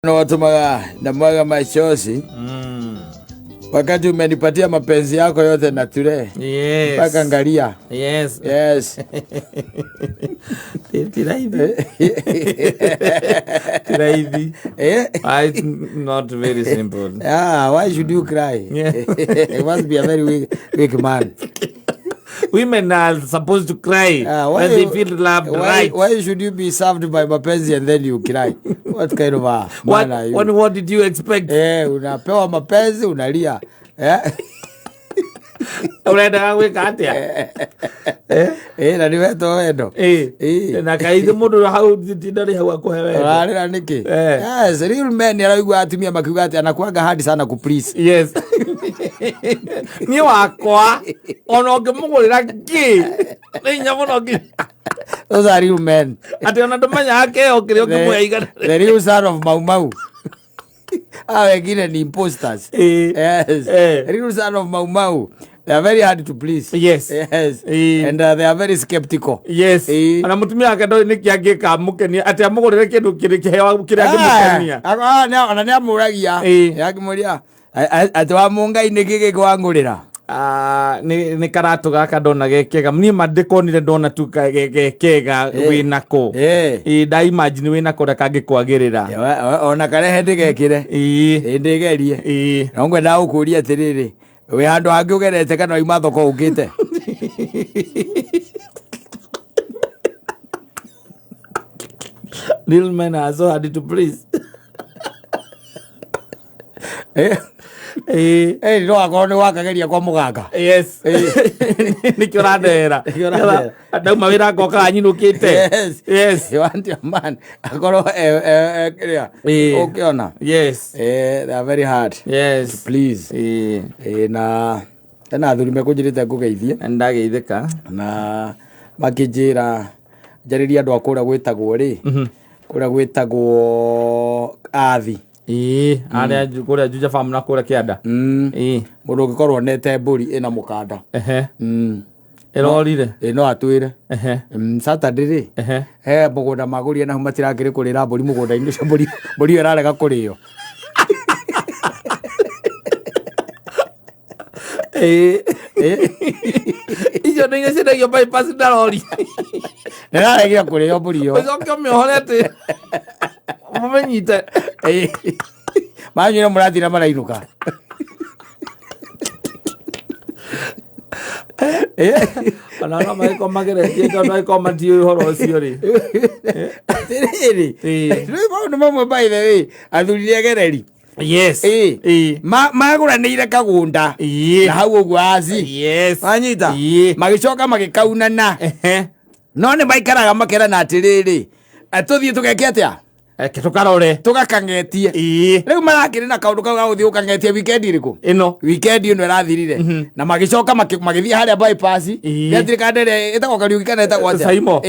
Na watumaga na mwaga machozi wakati umenipatia mapenzi yako yote na tule. Yes. Mpaka angalia. Yes. Yes. Tiraithi. It's not very simple. Why should you cry? Yeah. You must be a very weak man. Women are supposed to cry when they feel loved, right? Why should you be served by mapenzi and then you cry? What kind of a man are you? What did you expect? Unapewa mapenzi unalia. Unaenda gwika atia? Na niwe to wendo. Na kaithe mundu hau tindari hau akuhe wendo. Rarira niki? Yes, real men araigua atumia makiuga ati anakuanga hard sana ku please. Yes. Ni wakwa ono ngimugurira ki. Ni nyamuno ki. Those are real men. Ati ona ndumenya ake okire okimuya igana. The real son of Mau Mau. Wengine ni imposters. Yes. Real son of Mau Mau. They are very hard to please. Yes. Yes. And they are very skeptical. Yes. Ana mutumia ake ndo niki angika mukeni ati amugurire kindu kirikihewa kiria ngimukenia. Ona ni amuragia. Yakimuria ati wa mungai ni gigi kwangurira. Ni karatu gaka ndona gekega ni mandikonire ndona tu gekega winako da imagine winako ndakangikwagirira ona karehe ndigekire ndigerie no ngwenda gukuria atiriri we handu hangi ugerete kana ima thoko ungite Little men are so hard to please. No akorwo ni wakageria kwa muganga. Yes. Nikio radera. Ndauma wira ngoka nyinukite. Yes. You want your man akorwo kiria ukiona. Yes. They are very hard. Yes. To please. Na athuri mekunjirite ngugeithie. Ndageithika. Na makijira njariria andu akura gwitagwo ri. Kura gwitagwo athi. Aria kuria Juja farm na kuria Kianda. Mundu ngikorwo nete mburi ina mukanda. Erorire. No atwire. Saturday ri. Mugunda magurie na matirakire kurira mburi mugunda-ini cio mburi irarega kurio. Ijo ninge cindagio bypass ndarori. Niraregia kurio mburi yo. Ucoke umihorete. Mumenyite. Manyire murathira marairuka. Ana maiko mageretie kana ikoma dio horo ucio ri. Tiriri. Riu mamwe by the way athurire gereri. Yes. Maguranire kagunda. Na hau uguo aci. Yes. Anyita. Magicoka magikaunana. No ni maikaraga makerana atiriri. Atuthie tugeke atia? Tukarore tugakangetie riu marakire na kaundu kau gaguthie ukangetie weekend iriku weekend ino irathirire na magicoka magithie haria bypass yathirika ndere etagwo Kariuki kana etagwo atia Saimo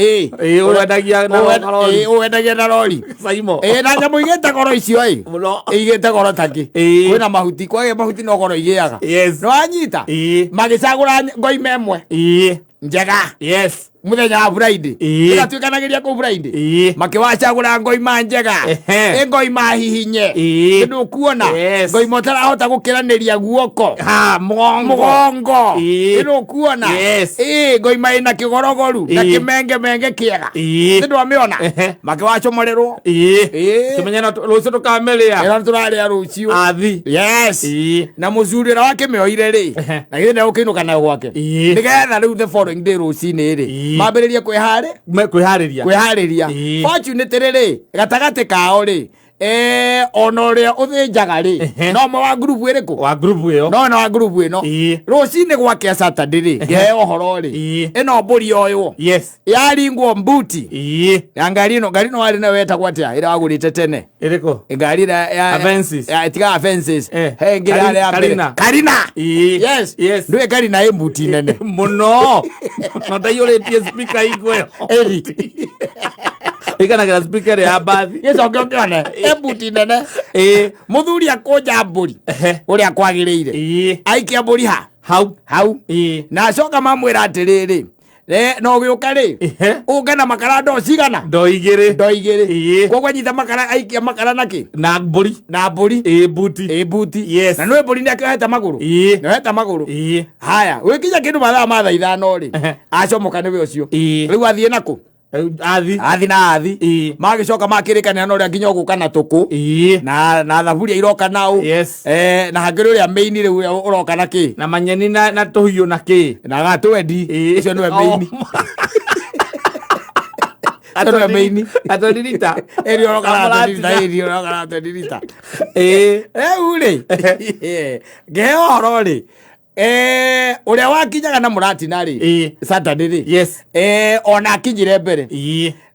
uwendagia na lori Saimo na nyamu igete goro icio igete goro taki kwina mahuti kwage mahuti no goro igiaga no anyita magicagura ngoi memwe njega muthenya wa Friday igatuikanagiria ku Friday makiwacagura ngoi manjega ngoi mahihinye ndu kuona ngoi motarahota gukiraniria guoko mugongo ndu kuona ngoi maina kigorogoru na kimenge kiega ndu amiona makiwacomorerwo kimenyana rucio tukameria era turaria rucio athi na muzurira wake meoire ri na githene ukinuka na gwake nigetha riu the following day rucini ri mambiriria kwihariria fortunate ri gatagati kao ri onoria uthinjaga ri no mo wa group iriku wa group iyo no wa group ino rucini gwake Saturday ri ngehe ohoro ri ino mburi oyo yaringwo mbuti ngari no wari na weta gwatia ira wagurite tene iriku ngari ya Avensis tiga Avensis ngira ya Karina yes ndwe Karina mbuti nene muno no ndaiyoretie speaker igwe ikanagira speaker ya bathi yecokione mbuti nene muthuri akonja mburi uria kwagiriire aikia mburi hau na acoka mamwira atiriri no gĩũka rĩ ũke na makara ndo cigana ndo igĩrĩ koguo nyita makara aikia makara naki na mbũri buti yes na nĩ mbũri nĩakĩohete magũrũ haya wĩkinya kĩndũ mathaa ma thaa ithano rĩ acomoka nĩwe ũcio rĩu athiĩ nakũ athi magĩcoka makĩrĩkanĩra na ũrĩa nginya ũgũka na tũkũ na thaburia iroka naũ na hangĩrĩ ũrĩa maini rĩu ũroka na kĩ na manyeni na tũhiũ na kĩ na gatwendi ũcio nĩwe maini maini atwendirita eri ũroka na atwendirita rĩu rĩ ngĩheo ũhoro rĩ ũrĩa wakinyaga na mũratina rĩ Saturday rĩ ona akinyire mbere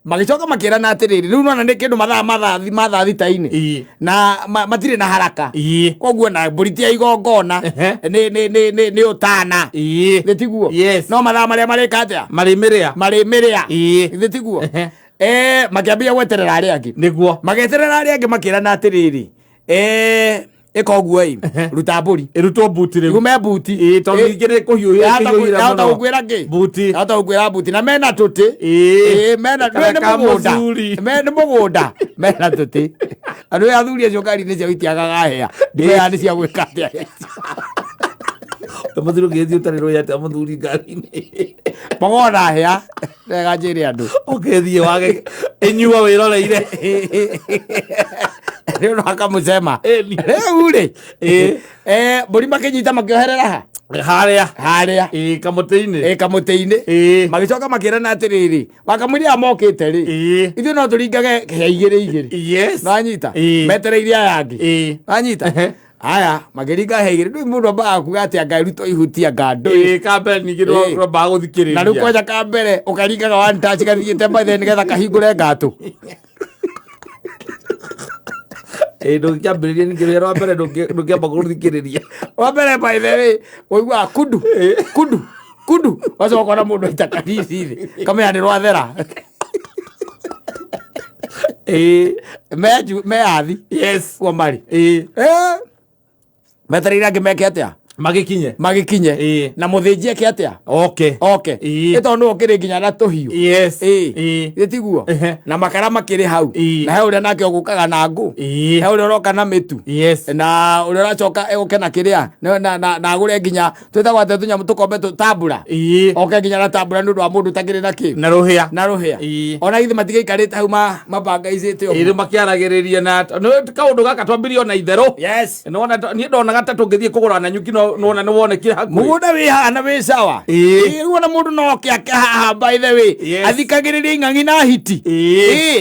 magĩcoka makĩrana atĩrĩrĩ rĩu nona nĩ kĩndũ mathaa thita-inĩ na matirĩ na haraka koguo na mbũri ti ya igongona nĩ ũtana gĩtiguo no mathaa marĩa marĩka atĩa marĩmĩrĩa gĩtiguo makĩambia gweterera arĩa angĩ nĩguo magĩeterera arĩa angĩ makĩrana atĩrĩrĩ ĩka ũguo ruta mbũri ĩrutwo buti rĩu igume buti tondũ ingĩ nĩ kũhiũhĩra mũno yahota gũkwĩra kĩ buti yahota gũkwĩra buti na mena tũtĩ mena nĩ mũgũnda mena tũtĩ andũ aya athuri acio ngari-inĩ ciao itiagaga hĩa ndĩmenya nĩ cia gwĩka atĩa mũthuri ũngĩthiĩ ũtarĩ atĩa mũthuri ngari-inĩ magona hĩa rega njĩre andũ ũngĩthiĩ wage ĩnyua wĩroreire rĩu no akamũcema rĩu rĩ mbũri makĩnyita makĩoherera harĩa kamũtĩ-inĩ magĩcoka makĩrana atĩrĩrĩ wakamũiria mokĩte rĩ ithuĩ no tũringage hĩa igĩrĩ nanyita metereire aya angĩ nanyita haya magĩringa hĩa igĩrĩ rĩu mũndũ ambaga kuga atĩ anga ĩrutwo ihutia ngandũ kambere ningĩ rombaga gũthikĩrĩria na rĩu kwanja kambere ũkaringaga one touch gathiĩte mbathe nĩgetha kahingũre ngatũ ndũngĩambĩrĩria ningĩ rũhĩa rwa mbere ndũngĩamba gũthikĩrĩria wa mbere by the way waiguaga kundu wacoka ũkona mũndũ aita kanisi thĩ kamenya nĩ rwathera meathi kuo marĩ metereire angĩ meke atĩa magĩkinye na mũthĩnji eke atĩa oke ĩtondũ nĩ ũkĩrĩ nginya na tũhiũ gĩtiguo na makara makĩrĩ hau na he ũrĩa nake ũgũkaga na ngũ he ũrĩa ũroka na mĩtu na ũrĩa ũracoka egũke na kĩrĩa na agũre nginya twĩtagwo atĩ tũnyamũ tũkombe tũtambura oke nginya na tambura nĩ ũndũ wa mũndũ ũtakĩrĩ na kĩ na rũhĩa ona ithe matigĩikarĩte hau mabangaicĩte ũguo makĩaragĩrĩria na kaũndũ gaka twambirie ona itherũ niĩ ndonaga ta tũngĩthiĩ kũgũra na nyuki nona nĩ wonekire hakuhĩ mũgũnda wĩ haha na wĩ sawa ruona mũndũ no oke haha by the way athikagĩrĩria ing'ang'i na hiti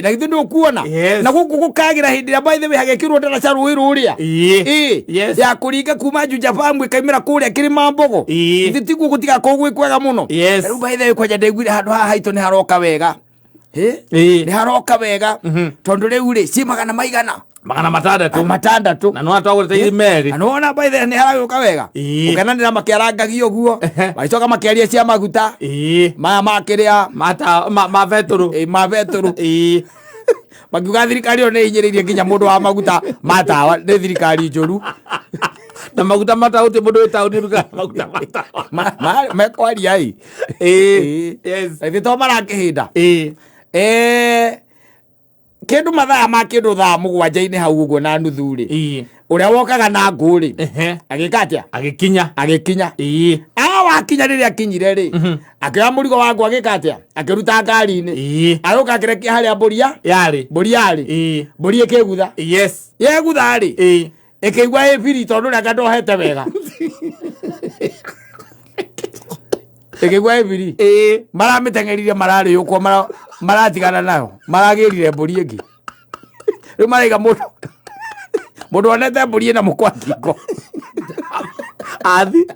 na githĩ nĩ ũkuona na gũkũ gũkagĩra hĩndĩ ĩrĩa by the way hagekĩrwo ndaraca rũĩ rũrĩa ya kũringa kuma Juja Farm ĩkaimĩra kũrĩa kĩrĩma Mbogo githĩ tiguo gũtigakorwo gwĩ kwega mũno rĩu by the way kwanja ndaiguire handũ haha haitũ nĩ haroka wega nĩ haroka wega tondũ rĩu rĩ ci magana matandatũ na no atwagũrĩte merĩ na nona by the way nĩ haragĩũka wega ũkenanĩra makĩarangagia ũguo magĩcoka makĩaria cia maguta maya makĩrĩa ma betũrũ makiuga thirikari ĩyo nĩ inyĩrĩirie nginya mũndũ wa maguta matawa nĩ thirikari njũru na maguta matawa ũtĩ mũndũ wĩtaũni ruga maguta matawa mekwaria ithĩ to marakĩhĩnda kĩndũ mathaa ma kĩndũ thaa mũgwanja-inĩ hau ũguo na nuthu rĩ ũrĩa wokaga na ngũ rĩ agĩka atĩa agĩkinya wakinya rĩrĩa akinyire rĩ akĩoya mũrigo wa ngũ agĩka atĩa akĩruta ngari-inĩ agĩũka akĩrekia harĩa mbũri yarĩ mbũri ĩkĩgutha yegutha rĩ ĩkĩigua ĩbiri tondũ ũrĩa ndohete wega ĩkĩigua ĩbiri maramĩteng'eririe mararĩ ũkwo maratigana nayo maragĩrire mbũri ĩngĩ rĩu maraiga mũndũ onete mbũri ĩna mũkwa ngingo athi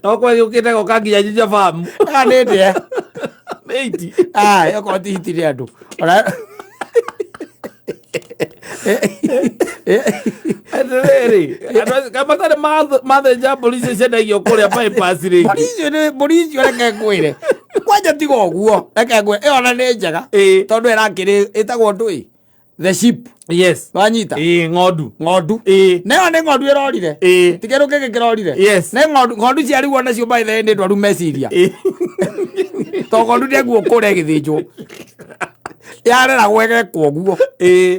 no kwa gĩũkĩte goka nginya Juja Farm nĩndĩ okorwo ti hiti nĩ andũ matarĩ mathenja mbũri icio ciendagio kũrĩa bypass rĩngĩ mbũri icio reke ngwĩre kwanja tiga ũguo reke ngwĩre ĩyo ona nĩ njega tondũ ĩrakĩrĩ ĩtagwo ndũĩ the sheep wanyita ng'ondu nayo nĩ ng'ondu ĩrorire ti kĩndũ kĩngĩ kĩrorire nĩ ng'ondu ciarigwo nacio by the way nĩ ndwaru meciria toko ndu ndeguo kure githinjo yarera gwege kwoguo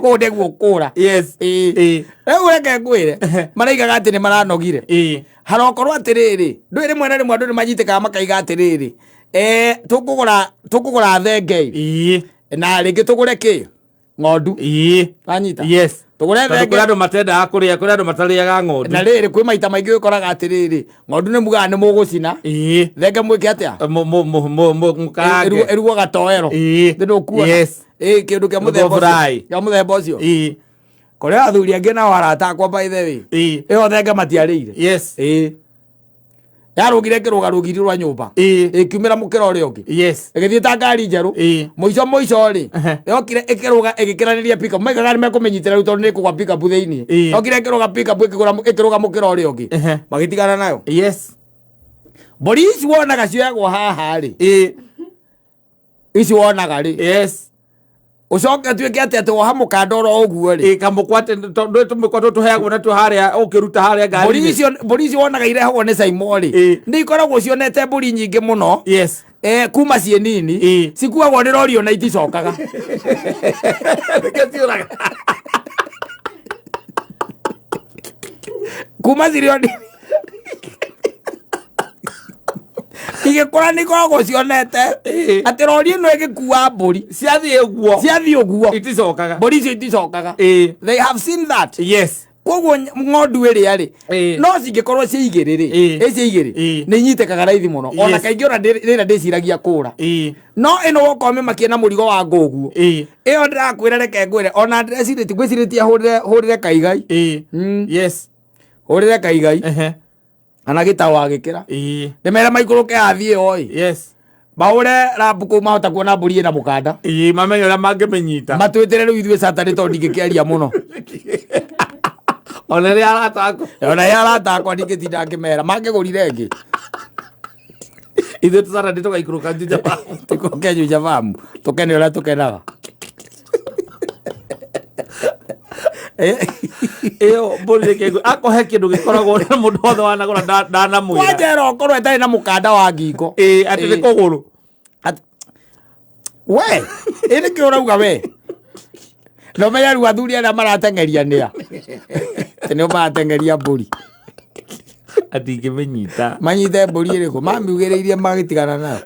ko ndeguo kura yes riu reke ngwire maraigaga ati ni maranogire harokorwo atiriri ndwire mwene rimwe andu ni manyitikaga makaiga atiriri tukugura thenge na ringi tugure ki ng'ondu anyita yes tugure thenge kuri andu matenda kuria kuri andu matariaga ng'ondu na riri kwi maita maingi wikoraga atiriri ng'ondu ni mugaga ni mugucina thenge mwike atia mukarange erugo gatoero ndu kuona yes kindu kia muthemba ucio kuria athuri angi nao arata akwa by the way iyo thenge matiarĩire yes yarugire kirugarugiri rwa nyumba ikiumira mukira uria ungi yes igithie ta ngari njeru muico ri yokire ikiruga igikiraniria pika maigaga ni mekumenyitira tondu ni kugwa pika bu thiini yokire ikiruga pika bu ikiruga mukira uria ungi magitigana nayo yes mburi ici wonaga cioyagwo haha ri ici wonaga ri yes ucoke tuike ati woha mukanda oro uguo ri kamukwate tondu tumikwa tuheagwo na tuharia ukiruta haria ngari mburi ici wonaga irehagwo ni Saimo ri ni ikoragwo cionete mburi nyingi muno yes kuma cie nini cikuagwo ni rori ona iticokaga kuma cirio nini igikora ni koragwo cionete ati rori ino igikua mburi ciathie uguo iticokaga mburi icio iticokaga they have seen that yes koguo ng'ondu iria ri no cingikorwo cia igiri ri cia igiri ni nyitekaga raithi muno ona kaingi ona rira ndiciragia kura no ino wokome makie na murigo wa nguguo iyo ndirakwira reke ngwire ona ndrecirĩtie ngwĩcirĩtie hũrĩre kaigai yes hũrĩre kaigai ana gĩtaũ agĩkĩra ndĩmere maikũrũke athiĩ oi yes maũre rabu kũu mahota kuona mbũri ĩna mũkanda mamenye ũrĩa mangĩmĩnyita matwĩtĩre rĩu ithuĩ Saturday tondũ ndingĩkĩaria mũno ona rĩa arata akwa ndingĩtinda ngĩmera mangĩgũrire ĩngĩ ithuĩ Saturday tũgaikũrũka Juja Farm tũkoke Juja Farm tũkene ũrĩa tũkenaga iyo mbũri rĩkĩngũ akohe kĩndũ gĩkoragwo na mũndũ wothe wanagũra ndanamwĩra kwanjera ũkorwo ĩtarĩ na mũkanda wa ngingo atĩ nĩ kũgũrũ we ĩnĩ kĩ ũrauga we no menya rĩu athuri arĩa marateng'eria nĩa atĩ nĩo marateng'eria mbũri atingĩmĩnyita manyite mbũri ĩrĩkũ mamiugĩrĩirie magĩtigana nayo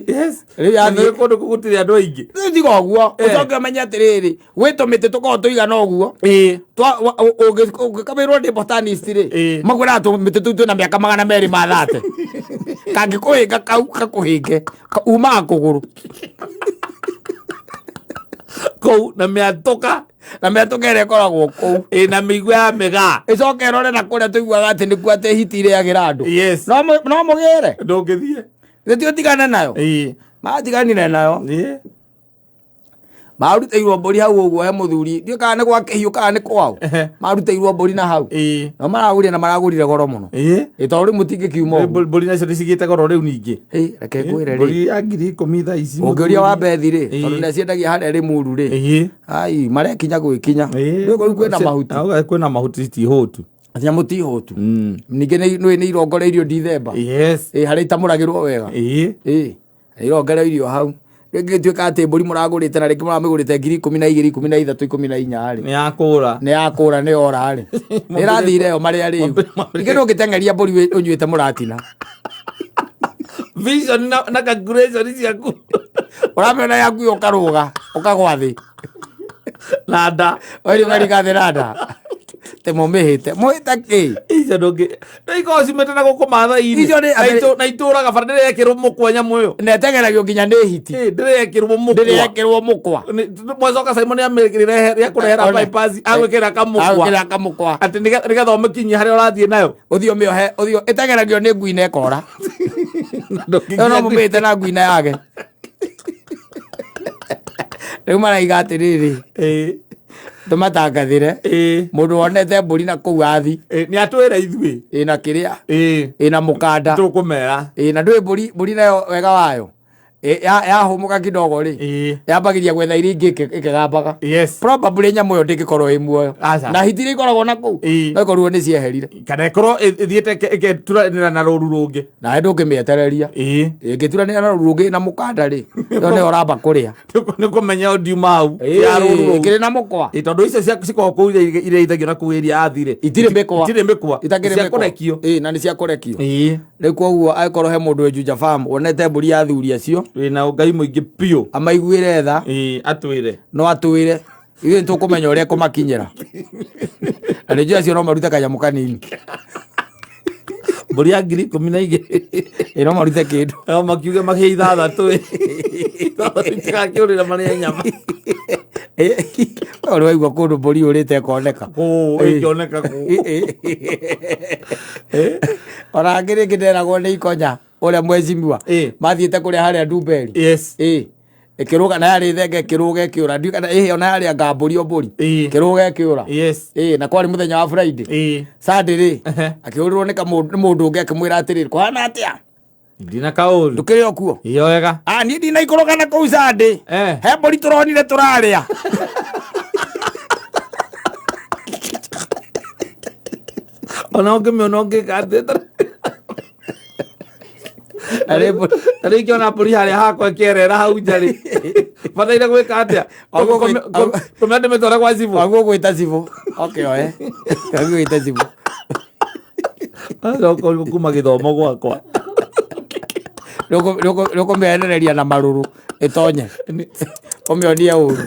yes rĩu yathĩ kũndũ gũtirĩ andũ aingĩ rĩu tiga ũguo ũcoke ũmenye atĩrĩrĩ gwĩ tũmĩtĩ tũkoragwo tũigana ũguo ũngĩkamĩrwo ndĩ botanist rĩ makwĩraga tũmĩtĩ tũu twĩna mĩaka 200 ma 30 kangĩkũhĩnga kau gakũhĩnge umaga kũgũrũ kũu na mĩatũka ĩrĩa ĩkoragwo kũu na mĩigua ya mĩgaa ĩcoke ĩrore na kũrĩa tũiguaga atĩ nĩkuo atĩ hiti ĩrĩagĩra andũ yes no mũgĩre ndũngĩthiĩ gĩtĩ ũtigane nayo matiganire nayo marutĩirwo mbũri hau ũguo he mũthuri ndiũ kana nĩ gwa kĩhiũ kana nĩ kwao marutĩirwo mbũri na hau no maragũrire na maragũrire goro mũno tondũ rĩu mũtingĩkiuma ũguo mbũri nacio nĩcigĩte goro rĩu ningĩ reke ngwĩre mbũri ya 10,000 thaa ici ũngĩũria wa Bethi rĩ tondũ nĩciendagia harĩa Rĩmuru rĩ ai marekinya gwĩkinya rĩu kwĩna mahuti kwĩna mahuti citihũtu nyamũ ti hũtu ningĩ nĩ irongoreirio Dithemba harĩa itamũragĩrwo wega irongoreirio hau rĩngĩ gĩtuĩka atĩ mbũri mũragũrĩte na rĩngĩ mũramĩgũrĩte 12,000 13 14 rĩ nĩ yakũra nĩ ora rĩ ĩrathire yo marĩa rĩu rĩngĩ ndũngĩteng'eria mbũri ũnyuĩte mũratina vision na calculation ciaku ũramĩona yaku ũkarũga ũkagwa thĩ na nda ũrĩmarigathĩ na nda te mũmĩhĩte kĩ icio ndũngĩ nĩikoragwo cimĩte na gũkũ mathai-inĩ na itũraga bara ndĩrekĩrwo mũkwa nyamũ ĩyo na ĩteng'eragio nginya nĩ hiti ndĩrekĩrwo mũkwa mwacoka Simon nĩamĩkĩrire rĩa kũrehera bypass agwĩkĩra kamũkwa atĩ nĩgetha ũmĩkinyie harĩa ũrathiĩ nayo ũthiũ mĩohe ũthiũ ĩteng'eragio nĩ ngui na ĩkora ĩyo no mũmĩhĩte na ngui na yage rĩu maraiga atĩrĩrĩ tũmatangathĩre mũndũ wonete mbũri na kũu athi nĩ atwĩra ithuĩ ĩna kĩrĩa ĩna mũkanda tũkũmera na ndũĩ mbũri nayo wega wayo ya humuka kidogo ri yambagiria gwetha iria ingĩ ĩkĩgambaga probably nyamũ ĩyo ndĩngĩkorwo ĩ muoyo na hitire ikoragwo na kũu no ikorwo nĩ cieherire kana ĩkorwo ĩthiĩte ĩkĩturanĩra na rũru rũngĩ nawe ndũngĩmĩetereria ĩngĩturanĩra na rũru rũngĩ na mũkanda rĩ ĩyo nĩyo ũramba kũrĩa nĩ kũmenya ndiuma hau ya rũru ĩkĩrĩ na mũkwa tondũ icio cikoragwo kũu irĩithagio na kũu ĩria yathire itirĩ mĩkwa itakĩrĩ mĩkwa na nĩ cia kũrekio rĩu koguo angĩkorwo he mũndũ Juja farm wonete mbũri ya thuri acio wĩna Ngai mũingĩ biũ amaiguĩre tha atwĩre no atwĩre ithuĩ nĩtũkũmenya ũrĩa kũmakinyĩra na nĩnjũĩ acio no marute kanyamũ kanini mbũri ya 12,000 no marute kĩndũ makiuge mahĩa 6 itigakĩũrĩra marĩa nyama ũrĩ waigua kũndũ mbũri ũrĩte ĩkoneka ĩkĩoneka ona ngĩrĩngĩ nderagwo nĩ ikonya ũrĩa mwecimiwa mathiĩte kũrĩa harĩa Ndumberi ĩkĩrũga na yarĩ thenge ĩkĩrũga ĩkĩũra ndiũ kana ona yarĩ ngambũri o mbũri ĩkĩrũga ĩkĩũra na kwarĩ mũthenya wa Friday Sunday rĩ akĩũrĩrwo nĩ mũndũ ũngĩ akĩmwĩra atĩrĩrĩ kũhana atĩa ndina kaũru ndũkĩrĩ o kuo iyo wega niĩ ndinaikũrũka na kũu Sunday he mbũri tũronire tũrarĩa ona ũngĩmĩona ũngĩkatĩte arĩ kĩona mbũri harĩa hakwa ĩkĩerera hau nja rĩ bataire gwĩka atĩa kũmĩa ndĩmĩtware gwa cibũ aguo gwĩta cibũ okĩoe aguo gwĩta cibũ kuma gĩthomo gwakwa nĩũkũmĩenereria na marũrũ ĩtonye ũmĩonie ũru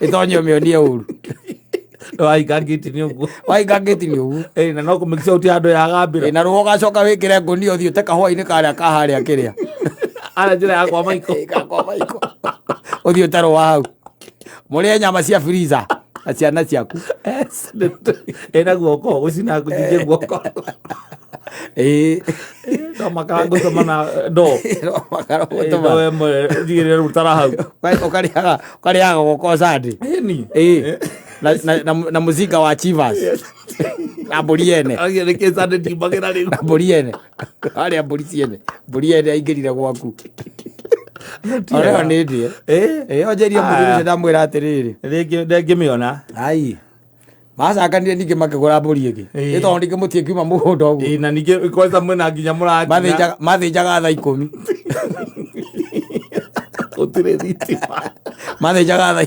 ĩtonye ũmĩonie ũru waingangĩti nĩ ũguo na no kũmĩkica ũti handũ ya gambĩra na rũgo gacoka wĩkĩre ngũnia ũthiĩ ũte kahũa-inĩ karĩa kaharĩa kĩrĩa arĩa njĩra yakwa maiko ũthiĩ ũte rũa hau mũrĩe nyama cia freezer na ciana ciaku ena guoko gũcina gũthingie guoko no makara gũtũma na ndoo no ĩmwe thigĩrĩre rũtara hau ũkarĩaga guoko Sunday na mũcinga wa Chivas na mbũri ene na mbũri ene harĩa mbũri ciene mbũri ene aingĩrire gwaku oreo nĩ ndĩe onjeria mũthuri ũcio ndamwĩra atĩrĩrĩ ndengĩmĩona ai macakanire ningĩ makĩgũra mbũri ĩngĩ ĩ tondũ ningĩ mũtiĩ kiuma mũgũnda ũguo na ningĩ kwanza mwĩna nginya mũrakinya mathĩnjaga thaa 10 gũtirĩ thitima mathĩnjaga thaa 10